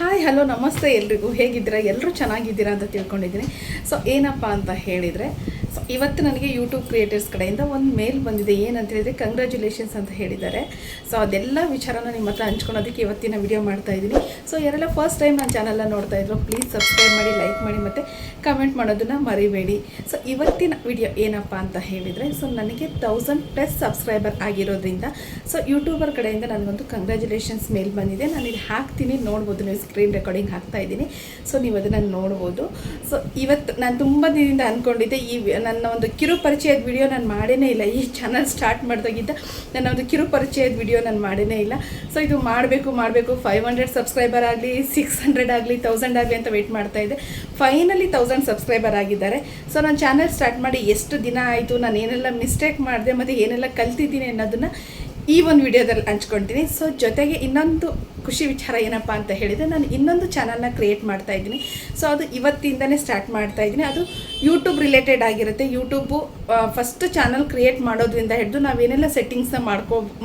Hi hello ನಮಸ್ತೆ ಎಲ್ರಿಗೂ. ಹೇಗಿದ್ದೀರಾ? ಎಲ್ಲರೂ ಚೆನ್ನಾಗಿದ್ದೀರಾ ಅಂತ ತಿಳ್ಕೊಂಡಿದ್ದೀನಿ. ಸೊ ಏನಪ್ಪ ಅಂತ ಹೇಳಿದರೆ, ಸೊ ಇವತ್ತು ನನಗೆ ಯೂಟ್ಯೂಬ್ ಕ್ರಿಯೇಟರ್ಸ್ ಕಡೆಯಿಂದ ಒಂದು ಮೇಲ್ ಬಂದಿದೆ. ಏನಂತ ಹೇಳಿದರೆ ಕಂಗ್ರ್ಯಾಚುಲೇಷನ್ಸ್ ಅಂತ ಹೇಳಿದ್ದಾರೆ. ಸೊ ಅದೆಲ್ಲ ವಿಚಾರನ ನಿಮ್ಮ ಹತ್ರ ಹಂಚ್ಕೊಳೋದಕ್ಕೆ ಇವತ್ತಿನ ವಿಡಿಯೋ ಮಾಡ್ತಾಯಿದ್ದೀನಿ. ಸೊ ಯಾರೆಲ್ಲ ಫಸ್ಟ್ ಟೈಮ್ ನನ್ನ ಚಾನಲ್ನ ನೋಡ್ತಾ ಇದ್ರು, ಪ್ಲೀಸ್ ಸಬ್ಸ್ಕ್ರೈಬ್ ಮಾಡಿ, ಲೈಕ್ ಮಾಡಿ ಮತ್ತು ಕಮೆಂಟ್ ಮಾಡೋದನ್ನು ಮರಿಬೇಡಿ. ಸೊ ಇವತ್ತಿನ ವಿಡಿಯೋ ಏನಪ್ಪ ಅಂತ ಹೇಳಿದರೆ, ಸೊ ನನಗೆ 1000+ ಸಬ್ಸ್ಕ್ರೈಬರ್ ಆಗಿರೋದ್ರಿಂದ ಸೊ ಯೂಟ್ಯೂಬರ್ ಕಡೆಯಿಂದ ನನಗೊಂದು ಕಂಗ್ರ್ಯಾಚುಲೇಷನ್ಸ್ ಮೇಲ್ ಬಂದಿದೆ. ನಾನು ಇದು ಹಾಕ್ತೀನಿ, ನೋಡ್ಬೋದು. ನೀವು ಸ್ಕ್ರೀನ್ ರೆಕಾರ್ಡಿಂಗ್ ಹಾಕ್ತಾ ಇದ್ದೀನಿ. ಸೊ ನೀವು ಅದನ್ನು ನೋಡ್ಬೋದು. ಸೊ ಇವತ್ತು ನಾನು ತುಂಬ ದಿನದಿಂದ ಅಂದ್ಕೊಂಡಿದ್ದೆ, ನನ್ನ ಒಂದು ಕಿರು ಪರಿಚಯದ ವಿಡಿಯೋ ನಾನು ಮಾಡೇ ಇಲ್ಲ. ಈ ಚಾನಲ್ ಸ್ಟಾರ್ಟ್ ಮಾಡಿದಾಗಿದ್ದ ನನ್ನ ಒಂದು ಕಿರು ಪರಿಚಯದ ವಿಡಿಯೋ ನಾನು ಮಾಡೇ ಇಲ್ಲ. ಸೊ ಇದು ಮಾಡಬೇಕು 500 ಸಬ್ಸ್ಕ್ರೈಬರ್ ಆಗಲಿ, 600 ಆಗಲಿ, 1000 ಆಗಲಿ ಅಂತ ವೆಯ್ಟ್ ಮಾಡ್ತಾ ಇದ್ದೆ. ಫೈನಲಿ 1000 ಸಬ್ಸ್ಕ್ರೈಬರ್ ಆಗಿದ್ದಾರೆ. ಸೊ ನಾನು ಚಾನಲ್ ಸ್ಟಾರ್ಟ್ ಮಾಡಿ ಎಷ್ಟು ದಿನ ಆಯಿತು, ನಾನು ಏನೆಲ್ಲ ಮಿಸ್ಟೇಕ್ ಮಾಡಿದೆ ಮತ್ತು ಏನೆಲ್ಲ ಕಲ್ತಿದ್ದೀನಿ ಅನ್ನೋದನ್ನು ಈ ಒಂದು ವಿಡಿಯೋದಲ್ಲಿ ಹಂಚ್ಕೊಳ್ತೀನಿ. ಸೊ ಜೊತೆಗೆ ಇನ್ನೊಂದು ಖುಷಿ ವಿಚಾರ ಏನಪ್ಪ ಅಂತ ಹೇಳಿದರೆ, ನಾನು ಇನ್ನೊಂದು ಚಾನಲ್ನ ಕ್ರಿಯೇಟ್ ಮಾಡ್ತಾ ಇದ್ದೀನಿ. ಸೊ ಅದು ಇವತ್ತಿಂದನೇ ಸ್ಟಾರ್ಟ್ ಮಾಡ್ತಾ ಇದ್ದೀನಿ. ಅದು ಯೂಟ್ಯೂಬ್ ರಿಲೇಟೆಡ್ ಆಗಿರುತ್ತೆ. ಯೂಟ್ಯೂಬು ಫಸ್ಟ್ ಚಾನಲ್ ಕ್ರಿಯೇಟ್ ಮಾಡೋದ್ರಿಂದ ಹಿಡಿದು ನಾವೇನೆಲ್ಲ ಸೆಟ್ಟಿಂಗ್ಸ್ನ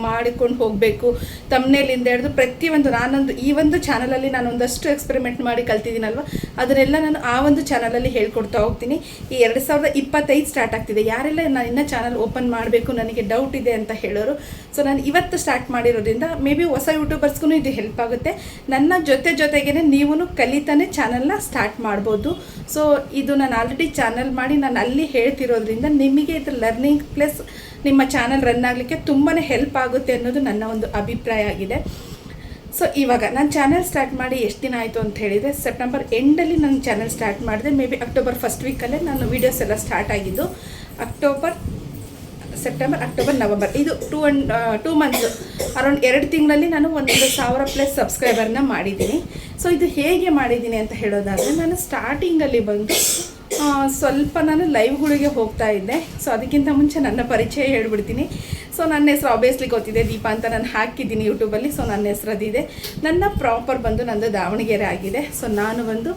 ಮಾಡಿಕೊಂಡು ಹೋಗಬೇಕು, ತಮ್ನೇಲಿಂದ ಹಿಡಿದು ಪ್ರತಿಯೊಂದು ಈ ಒಂದು ಚಾನಲಲ್ಲಿ ನಾನು ಒಂದಷ್ಟು ಎಕ್ಸ್ಪೆರಿಮೆಂಟ್ ಮಾಡಿ ಕಲ್ತಿದ್ದೀನಲ್ವ, ಅದನ್ನೆಲ್ಲ ನಾನು ಆ ಒಂದು ಚಾನಲಲ್ಲಿ ಹೇಳ್ಕೊಡ್ತಾ ಹೋಗ್ತೀನಿ. ಈ 2025 ಸ್ಟಾರ್ಟ್ ಆಗ್ತಿದೆ. ಯಾರೆಲ್ಲ ನಾನು ಇನ್ನೂ ಚಾನಲ್ ಓಪನ್ ಮಾಡಬೇಕು, ನನಗೆ ಡೌಟ್ ಇದೆ ಅಂತ ಹೇಳೋರು, ಸೊ ನಾನು ಇವತ್ತು ಸ್ಟಾರ್ಟ್ ಮಾಡಿರೋದ್ರಿಂದ ಮೇ ಬಿ ಹೊಸ ಯೂಟ್ಯೂಬರ್ಸ್ಗೂ ಇದು ಹೆಲ್ಪ್ ಆಗುತ್ತೆ. ನನ್ನ ಜೊತೆಗೇ ನೀವು ಕಲಿತಾನೆ ಚಾನಲ್ನ ಸ್ಟಾರ್ಟ್ ಮಾಡ್ಬೋದು. ಸೊ ಇದು ನಾನು ಆಲ್ರೆಡಿ ಚಾನಲ್ ಮಾಡಿ ನಾನು ಅಲ್ಲಿ ಹೇಳ್ತಿರೋದ್ರಿಂದ ನಿಮಗೆ ಇದು ಲರ್ನಿಂಗ್ ಪ್ಲಸ್ ನಿಮ್ಮ ಚಾನಲ್ ರನ್ ಆಗಲಿಕ್ಕೆ ತುಂಬಾ ಹೆಲ್ಪ್ ಆಗುತ್ತೆ ಅನ್ನೋದು ನನ್ನ ಒಂದು ಅಭಿಪ್ರಾಯ ಆಗಿದೆ. ಸೊ ಇವಾಗ ನಾನು ಚಾನಲ್ ಸ್ಟಾರ್ಟ್ ಮಾಡಿ ಎಷ್ಟು ದಿನ ಆಯಿತು ಅಂತ ಹೇಳಿದರೆ, ಸೆಪ್ಟೆಂಬರ್ ಎಂಡಲ್ಲಿ ನಾನು ಚಾನಲ್ ಸ್ಟಾರ್ಟ್ ಮಾಡಿದೆ. ಮೇ ಬಿ ಅಕ್ಟೋಬರ್ ಫಸ್ಟ್ ವೀಕಲ್ಲೇ ನಾನು ವೀಡಿಯೋಸ್ ಎಲ್ಲ ಸ್ಟಾರ್ಟ್ ಆಗಿದ್ದು. ಸೆಪ್ಟೆಂಬರ್, ಅಕ್ಟೋಬರ್, ನವಂಬರ್, ಇದು 2 ಮಂತ್ಸ್, ಅರೌಂಡ್ 2 ತಿಂಗಳಲ್ಲಿ ನಾನು 1000+ ಸಬ್ಸ್ಕ್ರೈಬರ್ನ ಮಾಡಿದ್ದೀನಿ. ಸೊ ಇದು ಹೇಗೆ ಮಾಡಿದ್ದೀನಿ ಅಂತ ಹೇಳೋದಾದರೆ, ನಾನು ಸ್ಟಾರ್ಟಿಂಗಲ್ಲಿ ಬಂದು ಸ್ವಲ್ಪ ನಾನು ಲೈವ್ಗಳಿಗೆ ಹೋಗ್ತಾ ಇದ್ದೆ. ಸೊ ಅದಕ್ಕಿಂತ ಮುಂಚೆ ನನ್ನ ಪರಿಚಯ ಹೇಳ್ಬಿಡ್ತೀನಿ. ಸೊ ನನ್ನ ಹೆಸರು ಆಬ್ವಿಯಸ್ಲಿ ಗೊತ್ತಿದೆ, ದೀಪಾ ಅಂತ ನಾನು ಹಾಕಿದ್ದೀನಿ ಯೂಟ್ಯೂಬಲ್ಲಿ. ಸೊ ನನ್ನ ಹೆಸರು ಅದಿದೆ. ನನ್ನ ಪ್ರಾಪರ್ ಬಂದು ನಂದು ದಾವಣಗೆರೆ ಆಗಿದೆ. ಸೊ ನಾನು ಬಂದು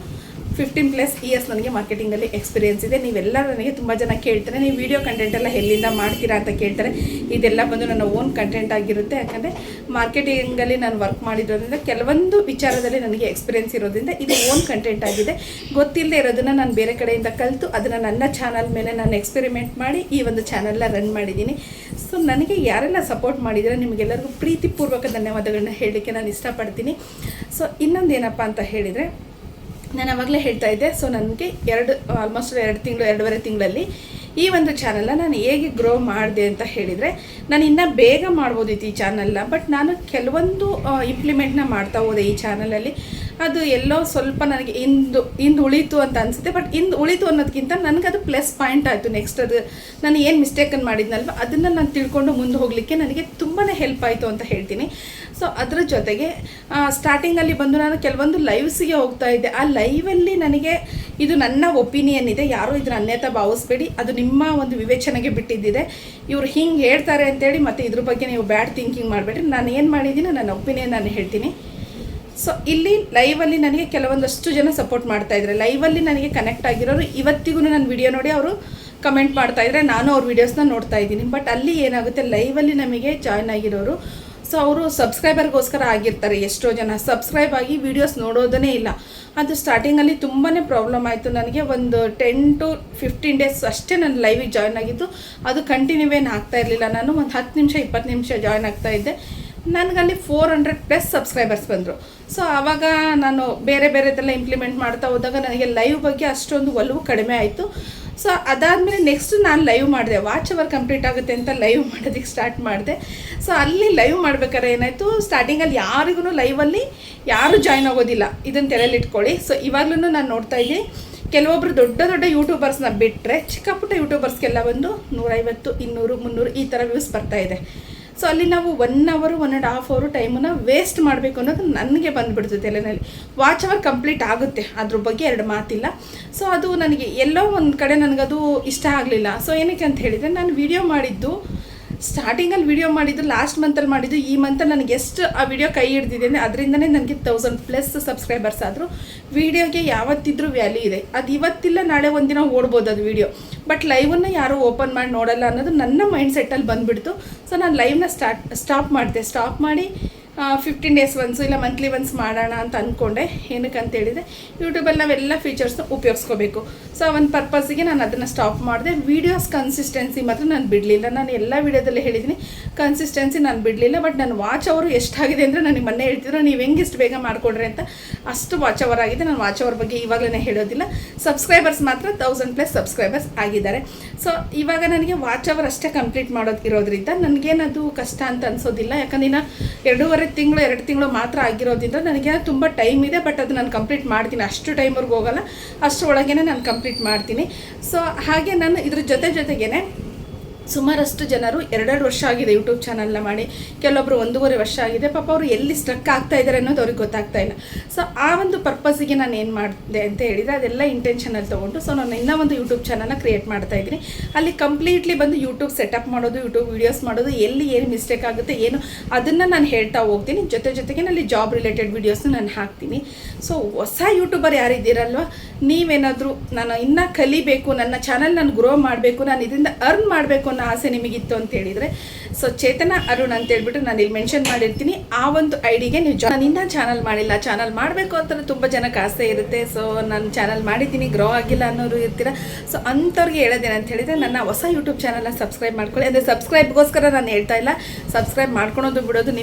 15+ ಇಯರ್ಸ್ ನನಗೆ ಮಾರ್ಕೆಟಿಂಗಲ್ಲಿ ಎಕ್ಸ್ಪೀರಿಯೆನ್ಸ್ ಇದೆ. ನೀವೆಲ್ಲ ನನಗೆ ತುಂಬ ಜನ ಕೇಳ್ತಾರೆ, ನೀವು ವೀಡಿಯೋ ಕಂಟೆಂಟ್ ಎಲ್ಲ ಎಲ್ಲಿಂದ ಮಾಡ್ತೀರಾ ಅಂತ ಕೇಳ್ತಾರೆ. ಇದೆಲ್ಲ ಬಂದು ನನ್ನ ಓನ್ ಕಂಟೆಂಟ್ ಆಗಿರುತ್ತೆ. ಯಾಕಂದರೆ ಮಾರ್ಕೆಟಿಂಗಲ್ಲಿ ನಾನು ವರ್ಕ್ ಮಾಡಿರೋದ್ರಿಂದ ಕೆಲವೊಂದು ವಿಚಾರದಲ್ಲಿ ನನಗೆ ಎಕ್ಸ್ಪೀರಿಯೆನ್ಸ್ ಇರೋದ್ರಿಂದ ಇದು ಓನ್ ಕಂಟೆಂಟ್ ಆಗಿದೆ. ಗೊತ್ತಿಲ್ಲದೆ ಇರೋದನ್ನು ನಾನು ಬೇರೆ ಕಡೆಯಿಂದ ಕಲಿತು ಅದನ್ನು ನನ್ನ ಚಾನಲ್ ಮೇಲೆ ನಾನು ಎಕ್ಸ್ಪೆರಿಮೆಂಟ್ ಮಾಡಿ ಈ ಒಂದು ಚಾನಲ್ನ ರನ್ ಮಾಡಿದ್ದೀನಿ. ಸೊ ನನಗೆ ಯಾರೆಲ್ಲ ಸಪೋರ್ಟ್ ಮಾಡಿದರೆ ನಿಮಗೆಲ್ಲರಿಗೂ ಪ್ರೀತಿಪೂರ್ವಕ ಧನ್ಯವಾದಗಳನ್ನ ಹೇಳಲಿಕ್ಕೆ ನಾನು ಇಷ್ಟಪಡ್ತೀನಿ. ಸೊ ಇನ್ನೊಂದು ಏನಪ್ಪ ಅಂತ ಹೇಳಿದರೆ, ನಾನು ಆವಾಗಲೇ ಹೇಳ್ತಾ ಇದ್ದೆ, ಸೊ ನನಗೆ ಆಲ್ಮೋಸ್ಟ್ 2 ತಿಂಗಳು 2.5 ತಿಂಗಳಲ್ಲಿ ಈ ಒಂದು ಚಾನಲ್ನ ನಾನು ಹೇಗೆ ಗ್ರೋ ಮಾಡಿದೆ ಅಂತ ಹೇಳಿದರೆ, ನಾನು ಇನ್ನೂ ಬೇಗ ಮಾಡ್ಬೋದಿತ್ತು ಈ ಚಾನಲ್ನ. ಬಟ್ ನಾನು ಕೆಲವೊಂದು ಇಂಪ್ಲಿಮೆಂಟ್ನ ಮಾಡ್ತಾ ಹೋದೆ ಈ ಚಾನಲಲ್ಲಿ. ಅದು ಎಲ್ಲೋ ಸ್ವಲ್ಪ ನನಗೆ ಇಂದು ಉಳಿತು ಅಂತ ಅನಿಸುತ್ತೆ. ಬಟ್ ಇಂದು ಉಳಿತು ಅನ್ನೋದಕ್ಕಿಂತ ನನಗೆ ಅದು ಪ್ಲಸ್ ಪಾಯಿಂಟ್ ಆಯಿತು. ನೆಕ್ಸ್ಟ್ ಅದು ನಾನು ಏನು ಮಿಸ್ಟೇಕನ್ನು ಮಾಡಿದ್ನಲ್ವ, ಅದನ್ನು ನಾನು ತಿಳ್ಕೊಂಡು ಮುಂದೆ ಹೋಗಲಿಕ್ಕೆ ನನಗೆ ತುಂಬಾ ಹೆಲ್ಪ್ ಆಯಿತು ಅಂತ ಹೇಳ್ತೀನಿ. ಸೊ ಅದರ ಜೊತೆಗೆ ಸ್ಟಾರ್ಟಿಂಗಲ್ಲಿ ಬಂದು ನಾನು ಕೆಲವೊಂದು ಲೈವ್ಸಿಗೆ ಹೋಗ್ತಾ ಇದ್ದೆ. ಆ ಲೈವಲ್ಲಿ ನನಗೆ ಇದು ನನ್ನ ಒಪಿನಿಯನ್ ಇದೆ, ಯಾರೂ ಇದರ ಅನ್ಯತಾ ಭಾವಿಸ್ಬೇಡಿ, ಅದು ನಿಮ್ಮ ಒಂದು ವಿವೇಚನೆಗೆ ಬಿಟ್ಟಿದ್ದಿದೆ. ಇವರು ಹಿಂಗೆ ಹೇಳ್ತಾರೆ ಅಂತೇಳಿ ಮತ್ತು ಇದ್ರ ಬಗ್ಗೆ ನೀವು ಬ್ಯಾಡ್ ಥಿಂಕಿಂಗ್ ಮಾಡಬೇಡ್ರಿ. ನಾನು ಏನು ಮಾಡಿದ್ದೀನಿ, ನನ್ನ ಒಪಿನಿಯನ್ ನಾನು ಹೇಳ್ತೀನಿ. ಸೊ ಇಲ್ಲಿ ಲೈವಲ್ಲಿ ನನಗೆ ಕೆಲವೊಂದಷ್ಟು ಜನ ಸಪೋರ್ಟ್ ಮಾಡ್ತಾಯಿದ್ದಾರೆ. ಲೈವಲ್ಲಿ ನನಗೆ ಕನೆಕ್ಟ್ ಆಗಿರೋರು ಇವತ್ತಿಗೂ ನನ್ನ ವಿಡಿಯೋ ನೋಡಿ ಅವರು ಕಮೆಂಟ್ ಮಾಡ್ತಾಯಿದ್ರೆ ನಾನು ಅವ್ರ ವೀಡಿಯೋಸ್ನ ನೋಡ್ತಾ ಇದ್ದೀನಿ. ಬಟ್ ಅಲ್ಲಿ ಏನಾಗುತ್ತೆ, ಲೈವಲ್ಲಿ ನಮಗೆ ಜಾಯ್ನ್ ಆಗಿರೋರು, ಸೊ ಅವರು ಸಬ್ಸ್ಕ್ರೈಬರ್ಗೋಸ್ಕರ ಆಗಿರ್ತಾರೆ. ಎಷ್ಟೋ ಜನ ಸಬ್ಸ್ಕ್ರೈಬ್ ಆಗಿ ವೀಡಿಯೋಸ್ ನೋಡೋದೇ ಇಲ್ಲ. ಅದು ಸ್ಟಾರ್ಟಿಂಗಲ್ಲಿ ತುಂಬಾ ಪ್ರಾಬ್ಲಮ್ ಆಯಿತು ನನಗೆ. ಒಂದು 10 to 15 ಡೇಸ್ ಅಷ್ಟೇ ನಾನು ಲೈವಿಗೆ ಜಾಯ್ನ್ ಆಗಿದ್ದು. ಅದು ಕಂಟಿನ್ಯೂ ಏನು ಆಗ್ತಾ ಇರಲಿಲ್ಲ. ನಾನು ಒಂದು 10 ನಿಮಿಷ 20 ನಿಮಿಷ ಜಾಯ್ನ್ ಆಗ್ತಾಯಿದ್ದೆ. ನನಗಲ್ಲಿ 400+ ಸಬ್ಸ್ಕ್ರೈಬರ್ಸ್ ಬಂದರು. ಸೊ ಆವಾಗ ನಾನು ಬೇರೆದೆಲ್ಲ ಇಂಪ್ಲಿಮೆಂಟ್ ಮಾಡ್ತಾ ಹೋದಾಗ ನನಗೆ ಲೈವ್ ಬಗ್ಗೆ ಅಷ್ಟೊಂದು ಒಲವು ಕಡಿಮೆ ಆಯಿತು. ಸೊ ಅದಾದಮೇಲೆ ನೆಕ್ಸ್ಟ್ ನಾನು ಲೈವ್ ಮಾಡಿದೆ. ವಾಚ್ ಅವರ್ ಕಂಪ್ಲೀಟ್ ಆಗುತ್ತೆ ಅಂತ ಲೈವ್ ಮಾಡೋದಕ್ಕೆ ಸ್ಟಾರ್ಟ್ ಮಾಡಿದೆ. ಸೊ ಅಲ್ಲಿ ಲೈವ್ ಮಾಡ್ಬೇಕಾದ್ರೆ ಏನಾಯಿತು, ಸ್ಟಾರ್ಟಿಂಗಲ್ಲಿ ಯಾರಿಗೂ ಲೈವಲ್ಲಿ ಯಾರೂ ಜಾಯ್ನ್ ಆಗೋದಿಲ್ಲ, ಇದನ್ನು ತಲೆಯಲ್ಲಿ ಇಟ್ಕೊಳ್ಳಿ. ಸೊ ಇವಾಗಲೂ ನಾನು ನೋಡ್ತಾ ಇದ್ದೀನಿ, ಕೆಲವೊಬ್ಬರು ದೊಡ್ಡ ಯೂಟ್ಯೂಬರ್ಸ್ನ ಬಿಟ್ಟರೆ ಚಿಕ್ಕ ಪುಟ್ಟ ಯೂಟ್ಯೂಬರ್ಸ್ಗೆಲ್ಲ ಒಂದು 150, 200, 300 ಈ ಥರ ವ್ಯೂಸ್ ಬರ್ತಾಯಿದೆ. ಸೊ ಅಲ್ಲಿ ನಾವು 1 hour 1.5 hour ಟೈಮನ್ನು ವೇಸ್ಟ್ ಮಾಡಬೇಕು ಅನ್ನೋದು ನನಗೆ ಬಂದುಬಿಡ್ತು ತಲೆಯಲ್ಲಿ. ವಾಚ್ ಅವರ್ ಕಂಪ್ಲೀಟ್ ಆಗುತ್ತೆ, ಅದ್ರ ಬಗ್ಗೆ 2 ಮಾತಿಲ್ಲ. ಸೊ ಅದು ನನಗೆ ಎಲ್ಲೋ ಒಂದು ಕಡೆ ನನಗದು ಇಷ್ಟ ಆಗಲಿಲ್ಲ. ಸೊ ಏನಕ್ಕೆ ಅಂತ ಹೇಳಿದರೆ, ನಾನು ವಿಡಿಯೋ ಮಾಡಿದ್ದು ಸ್ಟಾರ್ಟಿಂಗಲ್ಲಿ ವಿಡಿಯೋ ಮಾಡಿದ್ದು ಲಾಸ್ಟ್ ಮಂತಲ್ಲಿ ಮಾಡಿದ್ದು. ಈ ಮಂತಲ್ಲಿ ನನಗೆ ಎಷ್ಟು ಆ ವಿಡಿಯೋ ಕೈ ಹಿಡ್ದಿದೆ ಅಂದರೆ ಅದರಿಂದನೇ ನನಗೆ 1000+ ಸಬ್ಸ್ಕ್ರೈಬರ್ಸ್ ಆದರು. ವಿಡಿಯೋಗೆ ಯಾವತ್ತಿದ್ರೂ ವ್ಯಾಲ್ಯೂ ಇದೆ. ಅದು ಇವತ್ತಿಲ್ಲ ನಾಳೆ ಒಂದಿನ ಓಡ್ಬೋದು ಅದು ವಿಡಿಯೋ. ಬಟ್ ಲೈವನ್ನು ಯಾರೂ ಓಪನ್ ಮಾಡಿ ನೋಡಲ್ಲ ಅನ್ನೋದು ನನ್ನ ಮೈಂಡ್ ಸೆಟ್ಟಲ್ಲಿ ಬಂದುಬಿಡ್ತು. ಸೊ ನಾನು ಲೈವ್ನ ಸ್ಟಾಪ್ ಮಾಡಿದೆ. ಸ್ಟಾಪ್ ಮಾಡಿ 15 ಡೇಸ್ ಒನ್ಸು ಇಲ್ಲ ಮಂತ್ಲಿ ಒನ್ಸ್ ಮಾಡೋಣ ಅಂತ ಅಂದ್ಕೊಂಡೆ. ಏನಕ್ಕೆ ಅಂತ ಹೇಳಿದರೆ ಯೂಟ್ಯೂಬಲ್ಲಿ ನಾವೆಲ್ಲ ಫೀಚರ್ಸ್ನ ಉಪಯೋಗಿಸ್ಕೋಬೇಕು. ಸೊ ಒಂದು ಪರ್ಪಸ್ಸಿಗೆ ನಾನು ಅದನ್ನು ಸ್ಟಾಪ್ ಮಾಡಿದೆ. ವೀಡಿಯೋಸ್ ಕನ್ಸಿಸ್ಟೆನ್ಸಿ ಮಾತ್ರ ನಾನು ಬಿಡಲಿಲ್ಲ. ನಾನು ಎಲ್ಲ ವೀಡಿಯೋದಲ್ಲೇ ಹೇಳಿದ್ದೀನಿ, ಕನ್ಸಿಸ್ಟೆನ್ಸಿ ನಾನು ಬಿಡಲಿಲ್ಲ. ಬಟ್ ನನ್ನ ವಾಚ್ ಅವರು ಎಷ್ಟಾಗಿದೆ ಅಂದರೆ ನನಗೆ ಮೊನ್ನೆ ಹೇಳ್ತಿದ್ರು ನೀವು ಹೆಂಗೆ ಇಷ್ಟು ಬೇಗ ಮಾಡಿಕೊಡ್ರಿ ಅಂತ. ಅಷ್ಟು ವಾಚ್ ಅವರ್ ಆಗಿದೆ. ನಾನು ವಾಚ್ ಅವರ್ ಬಗ್ಗೆ ಇವಾಗಲೇ ಹೇಳೋದಿಲ್ಲ. ಸಬ್ಸ್ಕ್ರೈಬರ್ಸ್ ಮಾತ್ರ 1000+ ಸಬ್ಸ್ಕ್ರೈಬರ್ಸ್ ಆಗಿದ್ದಾರೆ. ಸೊ ಇವಾಗ ನನಗೆ ವಾಚ್ ಅವರ್ ಅಷ್ಟೇ ಕಂಪ್ಲೀಟ್ ಇರೋದ್ರಿಂದ ನನಗೇನದು ಕಷ್ಟ ಅಂತ ಅನಿಸೋದಿಲ್ಲ. ಯಾಕಂದ್ರೆ ಇನ್ನು 2 ತಿಂಗಳು ಮಾತ್ರ ಆಗಿರೋದ್ರಿಂದ ನನಗೆ ತುಂಬ ಟೈಮ್ ಇದೆ. ಬಟ್ ಅದು ನಾನು ಕಂಪ್ಲೀಟ್ ಮಾಡ್ತೀನಿ. ಅಷ್ಟು ಟೈಮ್ವರೆಗೂ ಹೋಗಲ್ಲ, ಅಷ್ಟು ಒಳಗೇ ನಾನು ಕಂಪ್ಲೀಟ್ ಮಾಡ್ತೀನಿ. ಸೊ ಹಾಗೆ ನಾನು ಇದ್ರ ಜೊತೆಗೇ ಸುಮಾರಷ್ಟು ಜನರು 2 ವರ್ಷ ಆಗಿದೆ ಯೂಟ್ಯೂಬ್ ಚಾನಲ್ನ ಮಾಡಿ, ಕೆಲವೊಬ್ಬರು 1.5 ವರ್ಷ ಆಗಿದೆ. ಪಾಪ ಅವರು ಎಲ್ಲಿ ಸ್ಟ್ರಕ್ ಆಗ್ತಾ ಇದ್ದಾರೆ ಅನ್ನೋದು ಅವ್ರಿಗೆ ಗೊತ್ತಾಗ್ತಾ ಇಲ್ಲ. ಸೊ ಆ ಒಂದು ಪರ್ಪಸ್ಸಿಗೆ ನಾನು ಏನು ಮಾಡಿದೆ ಅಂತ ಹೇಳಿದರೆ ಅದೆಲ್ಲ ಇಂಟೆನ್ಷನಲ್ಲಿ ತೊಗೊಂಡು ಸೊ ನಾನು ಇನ್ನೂ ಒಂದು ಯೂಟ್ಯೂಬ್ ಚಾನಲ್ನ ಕ್ರಿಯೇಟ್ ಮಾಡ್ತಾ ಇದ್ದೀನಿ. ಅಲ್ಲಿ ಕಂಪ್ಲೀಟ್ಲಿ ಬಂದು ಯೂಟ್ಯೂಬ್ ಸೆಟಪ್ ಮಾಡೋದು, ಯೂಟ್ಯೂಬ್ ವೀಡಿಯೋಸ್ ಮಾಡೋದು, ಎಲ್ಲಿ ಏನು ಮಿಸ್ಟೇಕ್ ಆಗುತ್ತೆ ಏನು ಅದನ್ನು ನಾನು ಹೇಳ್ತಾ ಹೋಗ್ತೀನಿ. ಜೊತೆಗೆ ಅಲ್ಲಿ ಜಾಬ್ ರಿಲೇಟೆಡ್ ವೀಡಿಯೋಸ್ನ ನಾನು ಹಾಕ್ತೀನಿ. ಸೊ ಹೊಸ ಯೂಟ್ಯೂಬರ್ ಯಾರಿದ್ದೀರಲ್ವ, ನೀವೇನಾದರೂ ನಾನು ಇನ್ನೂ ಕಲಿಬೇಕು, ನನ್ನ ಚಾನಲ್ ನಾನು ಗ್ರೋ ಮಾಡಬೇಕು, ನಾನು ಇದರಿಂದ ಅರ್ನ್ ಮಾಡಬೇಕು ಅನ್ನೋ ಆಸೆ ನಿಮಗಿತ್ತು ಅಂತ ಹೇಳಿದರೆ ಸೊ ಚೇತನ ಅರುಣ್ ಅಂತ ಹೇಳ್ಬಿಟ್ಟು ನಾನು ಇಲ್ಲಿ ಮೆನ್ಷನ್ ಮಾಡಿರ್ತೀನಿ. ಆ ಒಂದು ಐಡಿಗೆ ನೀವು ನಾನು ಇನ್ನೂ ಚಾನಲ್ ಮಾಡಿಲ್ಲ, ಚಾನಲ್ ಮಾಡಬೇಕು ಅಂತ ತುಂಬ ಜನಕ್ಕೆ ಆಸೆ ಇರುತ್ತೆ. ಸೊ ನಾನು ಚಾನಲ್ ಮಾಡಿದ್ದೀನಿ, ಗ್ರೋ ಆಗಿಲ್ಲ ಅನ್ನೋರು ಇರ್ತೀರ. ಸೊ ಅಂಥವ್ರಿಗೆ ಹೇಳೋದೇನು ಅಂತ ಹೇಳಿದರೆ ನನ್ನ ಹೊಸ ಯೂಟ್ಯೂಬ್ ಚಾನಲ್ನ ಸಬ್ಸ್ಕ್ರೈಬ್ ಮಾಡ್ಕೊಳ್ಳಿ. ಅಂದರೆ ಸಬ್ಸ್ಕ್ರೈಬ್ಗೋಸ್ಕರ ನಾನು ಹೇಳ್ತಾ ಇಲ್ಲ, ಸಬ್ಸ್ಕ್ರೈಬ್ ಮಾಡ್ಕೊಳೋದು ಬಿಡೋದು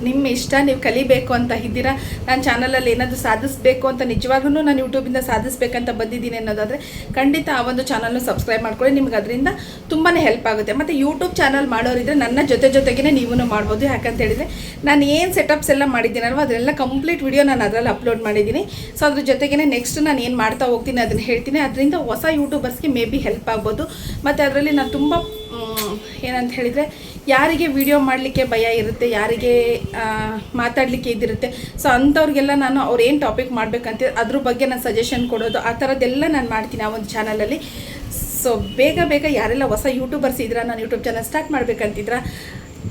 ನಿಮ್ಮ ಇಷ್ಟ. ನೀವು ಕಲಿಬೇಕು ಅಂತ ಇದ್ದೀರಾ, ನಾನು ಚಾನಲಲ್ಲಿ ಏನಾದರೂ ಸಾಧಿಸಬೇಕು ಅಂತ ನಿಜವಾಗ್ಲೂ ನಾನು ಯೂಟ್ಯೂಬಿಂದ ಸಾಧಿಸಬೇಕಂತ ಬಂದಿದ್ದೀನಿ ಅನ್ನೋದಾದರೆ ಖಂಡಿತ ಆ ಒಂದು ಚಾನಲ್ನ ಸಬ್ಸ್ಕ್ರೈಬ್ ಮಾಡ್ಕೊಳ್ಳಿ. ನಿಮ್ಗೆ ಅದರಿಂದ ತುಂಬಾ ಹೆಲ್ಪ್ ಆಗುತ್ತೆ. ಮತ್ತು ಯೂಟ್ಯೂಬ್ ಚಾನಲ್ ಮಾಡೋರಿದ್ರೆ ನನ್ನ ಜೊತೆಗೇ ನೀವೂ ಮಾಡ್ಬೋದು. ಯಾಕಂತ ಹೇಳಿದರೆ ನಾನು ಏನು ಸೆಟಪ್ಸ್ ಎಲ್ಲ ಮಾಡಿದ್ದೀನಲ್ವ ಅದೆಲ್ಲ ಕಂಪ್ಲೀಟ್ ವಿಡಿಯೋ ನಾನು ಅದರಲ್ಲಿ ಅಪ್ಲೋಡ್ ಮಾಡಿದ್ದೀನಿ. ಸೊ ಅದ್ರ ಜೊತೆಗೇ ನೆಕ್ಸ್ಟ್ ನಾನು ಏನು ಮಾಡ್ತಾ ಹೋಗ್ತೀನಿ ಅದನ್ನು ಹೇಳ್ತೀನಿ. ಅದರಿಂದ ಹೊಸ ಯೂಟ್ಯೂಬರ್ಸ್ಗೆ ಮೇ ಬಿ ಹೆಲ್ಪ್ ಆಗ್ಬೋದು. ಮತ್ತು ಅದರಲ್ಲಿ ನಾನು ತುಂಬ ಏನಂತ ಹೇಳಿದರೆ ಯಾರಿಗೆ ವಿಡಿಯೋ ಮಾಡಲಿಕ್ಕೆ ಭಯ ಇರುತ್ತೆ, ಯಾರಿಗೆ ಮಾತಾಡಲಿಕ್ಕೆ ಇದಿರುತ್ತೆ, ಸೊ ಅಂಥವ್ರಿಗೆಲ್ಲ ನಾನು ಅವ್ರು ಏನು ಟಾಪಿಕ್ ಮಾಡಬೇಕಂತ ಅದ್ರ ಬಗ್ಗೆ ನಾನು ಸಜೆಷನ್ ಕೊಡೋದು ಆ ಥರದ್ದೆಲ್ಲ ನಾನು ಮಾಡ್ತೀನಿ ಆ ಒಂದು ಚಾನಲಲ್ಲಿ. ಸೊ ಬೇಗ ಯಾರೆಲ್ಲ ಹೊಸ ಯೂಟ್ಯೂಬರ್ಸ್ ಇದ್ದೀರಾ, ನಾನು ಯೂಟ್ಯೂಬ್ ಚಾನಲ್ ಸ್ಟಾರ್ಟ್ ಮಾಡಬೇಕಂತಿದ್ರ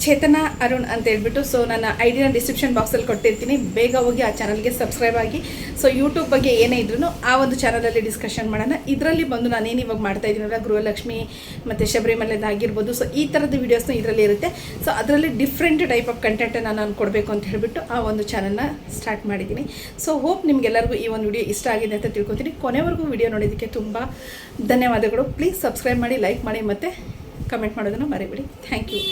ಚೇತನ ಅರುಣ್ ಅಂತ ಹೇಳ್ಬಿಟ್ಟು ಸೊ ನನ್ನ ಐಡಿನ ಡಿಸ್ಕ್ರಿಪ್ಷನ್ ಬಾಕ್ಸಲ್ಲಿ ಕೊಟ್ಟಿರ್ತೀನಿ. ಬೇಗ ಹೋಗಿ ಆ ಚಾನಲ್ಗೆ ಸಬ್ಸ್ಕ್ರೈಬ್ ಆಗಿ. ಸೊ ಯೂಟ್ಯೂಬ್ ಬಗ್ಗೆ ಏನೇ ಇದ್ರೂ ಆ ಒಂದು ಚಾನಲಲ್ಲಿ ಡಿಸ್ಕಷನ್ ಮಾಡೋಣ. ಇದರಲ್ಲಿ ಬಂದು ನಾನೇನು ಇವಾಗ ಮಾಡ್ತಾ ಇದ್ದೀನಲ್ಲ, ಗೃಹಲಕ್ಷ್ಮಿ ಮತ್ತು ಶಬರಿಮಲೆದಾಗಿರ್ಬೋದು, ಸೊ ಈ ಥರದ ವೀಡಿಯೋಸ್ನ ಇದರಲ್ಲಿ ಇರುತ್ತೆ. ಸೊ ಅದರಲ್ಲಿ ಡಿಫ್ರೆಂಟ್ ಟೈಪ್ ಆಫ್ ಕಂಟೆಂಟನ್ನು ನಾನು ಕೊಡಬೇಕು ಅಂತ ಹೇಳಿಬಿಟ್ಟು ಆ ಒಂದು ಚಾನಲ್ನ ಸ್ಟಾರ್ಟ್ ಮಾಡಿದ್ದೀನಿ. ಸೊ ಹೋಪ್ ನಿಮಗೆಲ್ಲರಿಗೂ ಈ ಒಂದು ವಿಡಿಯೋ ಇಷ್ಟ ಆಗಿದೆ ಅಂತ ತಿಳ್ಕೊತೀನಿ. ಕೊನೆವರೆಗೂ ವಿಡಿಯೋ ನೋಡೋದಕ್ಕೆ ತುಂಬ ಧನ್ಯವಾದಗಳು. ಪ್ಲೀಸ್ ಸಬ್ಸ್ಕ್ರೈಬ್ ಮಾಡಿ, ಲೈಕ್ ಮಾಡಿ ಮತ್ತು ಕಮೆಂಟ್ ಮಾಡೋದನ್ನು ಮರಿಬೇಡಿ. Thank you.